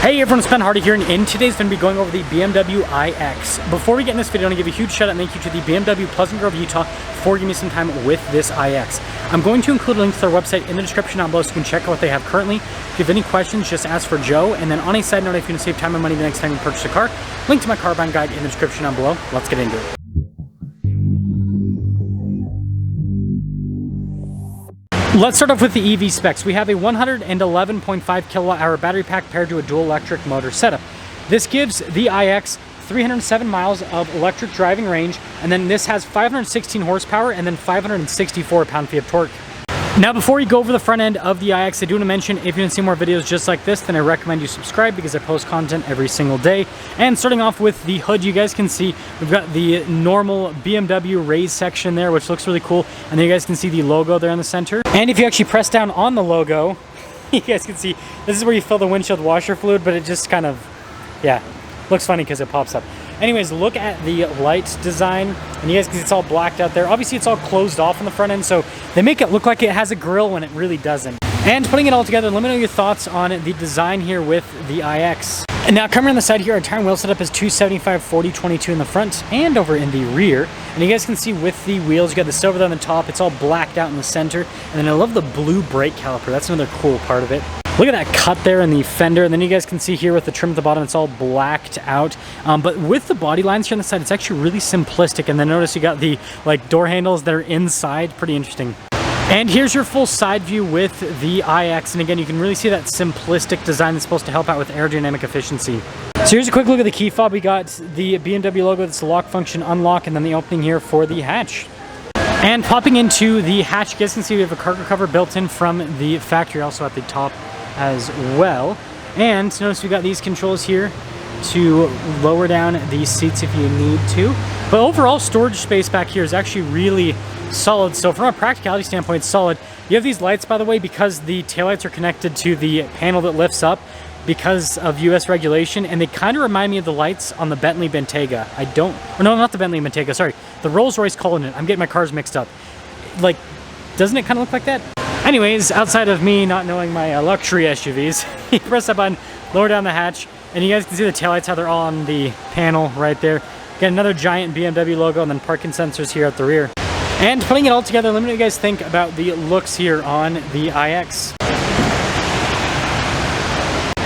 Hey everyone, it's Ben Hardy here, and in today's going to be going over the BMW iX. Before we get in this video, I want to give a huge shout out and thank you to the BMW Pleasant Grove, Utah for giving me some time with this iX. I'm going to include a link to their website in the description down below so you can check out what they have currently. If you have any questions, just ask for Joe. And then on a side note, if you want to save time and money the next time you purchase a car, link to my car buying guide in the description down below. Let's get into it. Let's start off with the EV specs. We have a 111.5 kilowatt hour battery pack paired to a dual electric motor setup. This gives the iX 307 miles of electric driving range, and then this has 516 horsepower and then 564 pound-feet of torque. Now, before you go over the front end of the iX, I do want to mention, if you want to see more videos just like this, then I recommend you subscribe because I post content every single day. And starting off with the hood, you guys can see we've got the normal BMW raised section there, which looks really cool. And then you guys can see the logo there in the center. And if you actually press down on the logo, you guys can see this is where you fill the windshield washer fluid, but it just kind of, yeah, looks funny because it pops up. Anyways, look at the light design, and you guys can see it's all blacked out there. Obviously, it's all closed off on the front end, so they make it look like it has a grille when it really doesn't. And putting it all together, let me know your thoughts on the design here with the iX. And now coming on the side here, our tire and wheel setup is 275/40/22 in the front and over in the rear. And you guys can see with the wheels, you got the silver there on the top. It's all blacked out in the center. And then I love the blue brake caliper. That's another cool part of it. Look at that cut there in the fender, and then you guys can see here with the trim at the bottom, it's all blacked out. But with the body lines here on the side, it's actually really simplistic. And then notice you got the door handles that are inside, pretty interesting. And here's your full side view with the iX. And again, you can really see that simplistic design that's supposed to help out with aerodynamic efficiency. So here's a quick look at the key fob. We got the BMW logo, that's the lock function unlock, and then the opening here for the hatch. And popping into the hatch, you guys can see we have a cargo cover built in from the factory, also at the top as well. And notice we got these controls here to lower down the seats if you need to. But overall storage space back here is actually really solid. So from a practicality standpoint, it's solid. You have these lights, by the way, because the taillights are connected to the panel that lifts up because of US regulation, and they kind of remind me of the lights on the Bentley Bentayga. No, not the Bentley Bentayga, sorry. The Rolls-Royce Cullinan. I'm getting my cars mixed up. Like, doesn't it kind of look like that? Anyways, outside of me not knowing my luxury SUVs, you press that button, lower down the hatch, and you guys can see the taillights, how they're all on the panel right there. Got another giant BMW logo, and then parking sensors here at the rear. And putting it all together, let me know what you guys think about the looks here on the iX.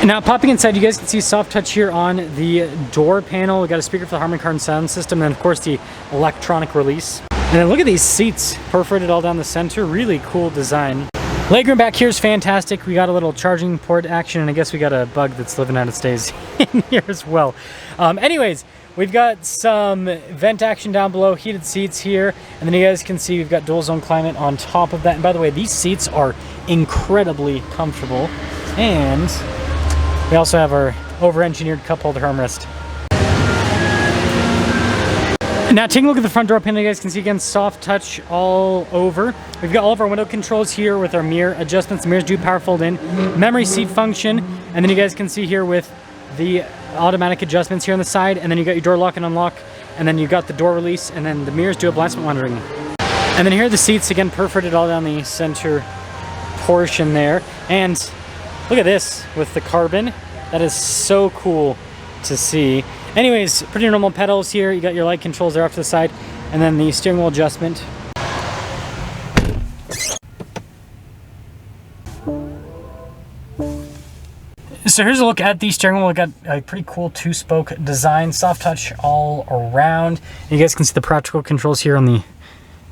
Now, popping inside, you guys can see soft touch here on the door panel. We got a speaker for the Harman Kardon sound system, and then of course the electronic release. And then look at these seats, perforated all down the center. Really cool design. Legroom back here is fantastic. We got a little charging port action, and I guess we got a bug that's living out its days in here as well. Anyways, we've got some vent action down below, heated seats here, and then you guys can see we've got dual zone climate on top of that. And by the way, these seats are incredibly comfortable. And we also have our over-engineered cup holder armrest. Now taking a look at the front door panel, you guys can see again soft touch all over. We've got all of our window controls here with our mirror adjustments. The mirrors do power fold in, memory seat function, and then you guys can see here with the automatic adjustments here on the side, and then you got your door lock and unlock, and then you got the door release, and then the mirrors do a blind spot monitoring. And then here are the seats again, perforated all down the center portion there. And look at this with the carbon. That is so cool to see. Anyways, pretty normal pedals here. You got your light controls there off to the side, and then the steering wheel adjustment. So here's a look at the steering wheel. We got a pretty cool two-spoke design, soft touch all around. You guys can see the practical controls here on the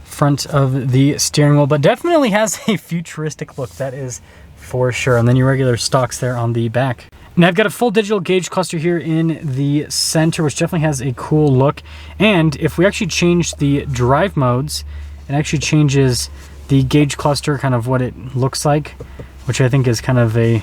front of the steering wheel, but definitely has a futuristic look, that is for sure. And then your regular stocks there on the back. Now I've got a full digital gauge cluster here in the center, which definitely has a cool look. And if we actually change the drive modes, it actually changes the gauge cluster, kind of what it looks like, which I think is kind of a,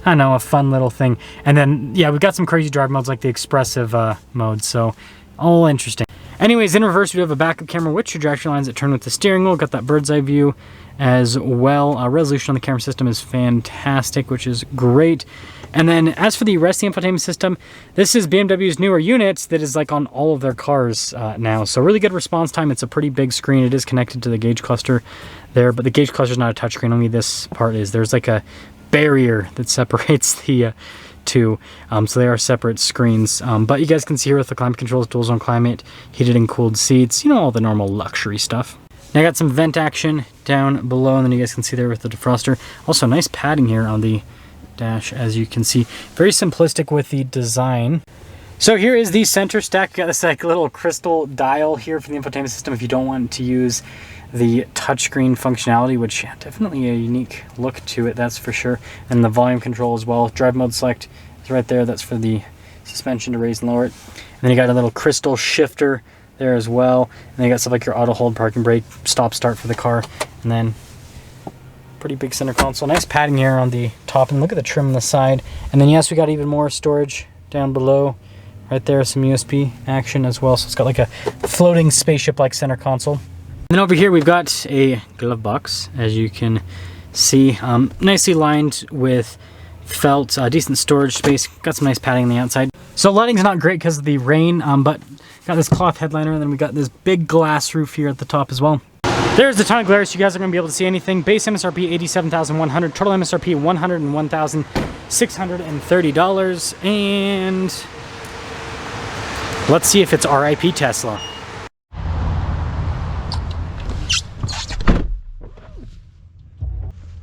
I don't know, a fun little thing. And then, yeah, we've got some crazy drive modes like the expressive mode, so all interesting. Anyways, in reverse, we have a backup camera with your direction lines that turn with the steering wheel. Got that bird's eye view as well. Resolution on the camera system is fantastic, which is great. And then as for the rest of the infotainment system, this is BMW's newer unit that is like on all of their cars now. So really good response time. It's a pretty big screen. It is connected to the gauge cluster there, but the gauge cluster is not a touchscreen. Only this part is. There's like a barrier that separates the too. So they are separate screens. But you guys can see here with the climate controls, dual zone climate, heated and cooled seats, you know, all the normal luxury stuff. Now I got some vent action down below, and then you guys can see there with the defroster. Also nice padding here on the dash, as you can see. Very simplistic with the design. So here is the center stack. You got this like little crystal dial here for the infotainment system if you don't want to use the touchscreen functionality, which definitely a unique look to it, that's for sure. And the volume control as well. Drive mode select is right there. That's for the suspension to raise and lower it. And then you got a little crystal shifter there as well. And then you got stuff like your auto hold, parking brake, stop start for the car. And then pretty big center console. Nice padding here on the top. And look at the trim on the side. And then yes, we got even more storage down below. Right there, some USB action as well. So it's got like a floating spaceship-like center console. And then over here we've got a glove box, as you can see, nicely lined with felt, decent storage space. Got some nice padding on the outside. So lighting's not great because of the rain, but got this cloth headliner, and then we got this big glass roof here at the top as well. There's the ton of glare, so you guys are going to be able to see anything. Base MSRP $87,100, total MSRP $101,630, and let's see if it's RIP Tesla.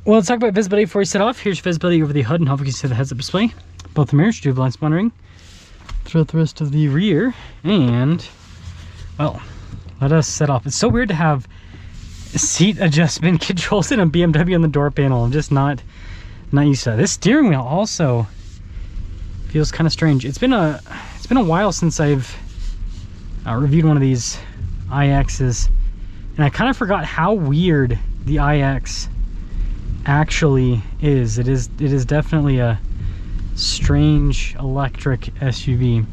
Well, let's talk about visibility before we set off. Here's visibility over the hood, and hopefully you can see the heads-up display. Both the mirrors do blind spot monitoring throughout the rest of the rear. And, well, let us set off. It's so weird to have seat adjustment controls in a BMW on the door panel. I'm just not used to that. This steering wheel also feels kind of strange. It's been a while since I've reviewed one of these iX's, and I kind of forgot how weird the iX actually is. It is definitely a strange electric SUV.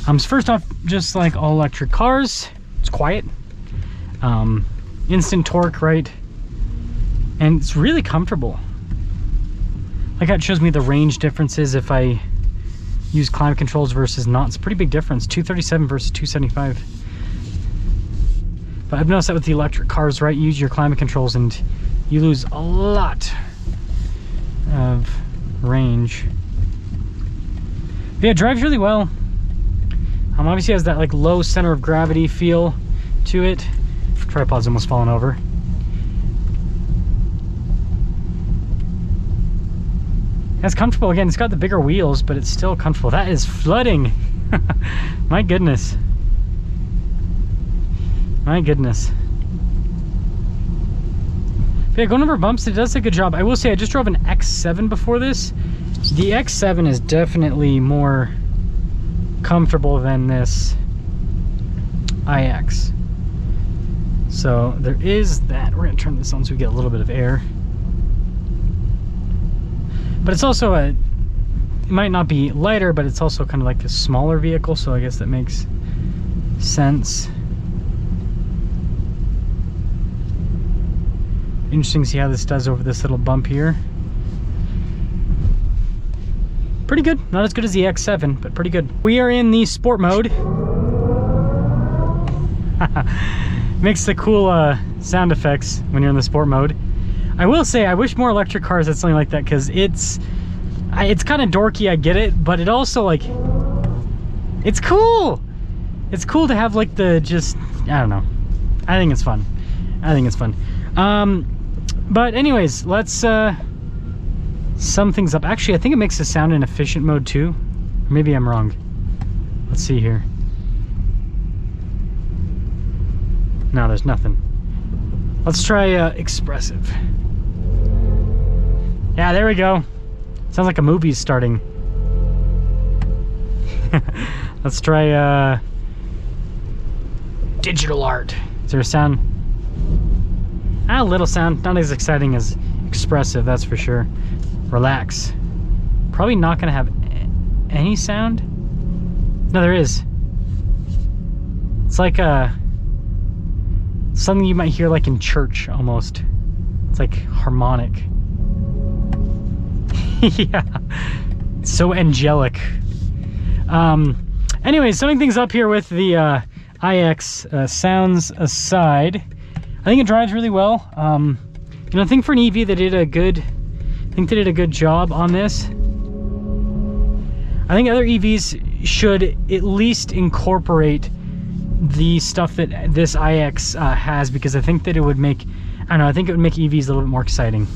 So first off, just like all electric cars, it's quiet, instant torque, right? And it's really comfortable. Like that shows me the range differences if I use climate controls versus not. It's a pretty big difference, 237 versus 275. But I've noticed that with the electric cars, right? You use your climate controls and you lose a lot of range. But yeah, it drives really well. Obviously has that like low center of gravity feel to it. Tripod's almost fallen over. It's comfortable. Again, it's got the bigger wheels, but it's still comfortable. That is flooding. My goodness. My goodness. But yeah, going over bumps, it does a good job. I will say I just drove an X7 before this. The X7 is definitely more comfortable than this iX. So there is that. We're gonna turn this on so we get a little bit of air. But it's also it might not be lighter, but it's also kind of like a smaller vehicle, so I guess that makes sense. Interesting to see how this does over this little bump here. Pretty good. Not as good as the X7, but pretty good. We are in the sport mode. Makes the cool sound effects when you're in the sport mode. I will say I wish more electric cars had something like that, because it's kind of dorky, I get it, but it also like it's cool. It's cool to have like the just, I don't know. I think it's fun. I think it's fun. But anyways, let's sum things up. Actually, I think it makes the sound in efficient mode too. Maybe I'm wrong. Let's see here. No, there's nothing. Let's try expressive. Yeah, there we go. Sounds like a movie's starting. Let's try digital art. Is there a sound? A little sound, not as exciting as expressive, that's for sure. Relax. Probably not gonna have any sound. No, there is. It's like something you might hear like in church almost. It's like harmonic. Yeah, it's so angelic. Anyways, summing things up here with the iX, sounds aside, I think it drives really well. You know, I think for an EV they did a good job on this. I think other EVs should at least incorporate the stuff that this iX has, because I think that it would make, I don't know, I think it would make EVs a little bit more exciting.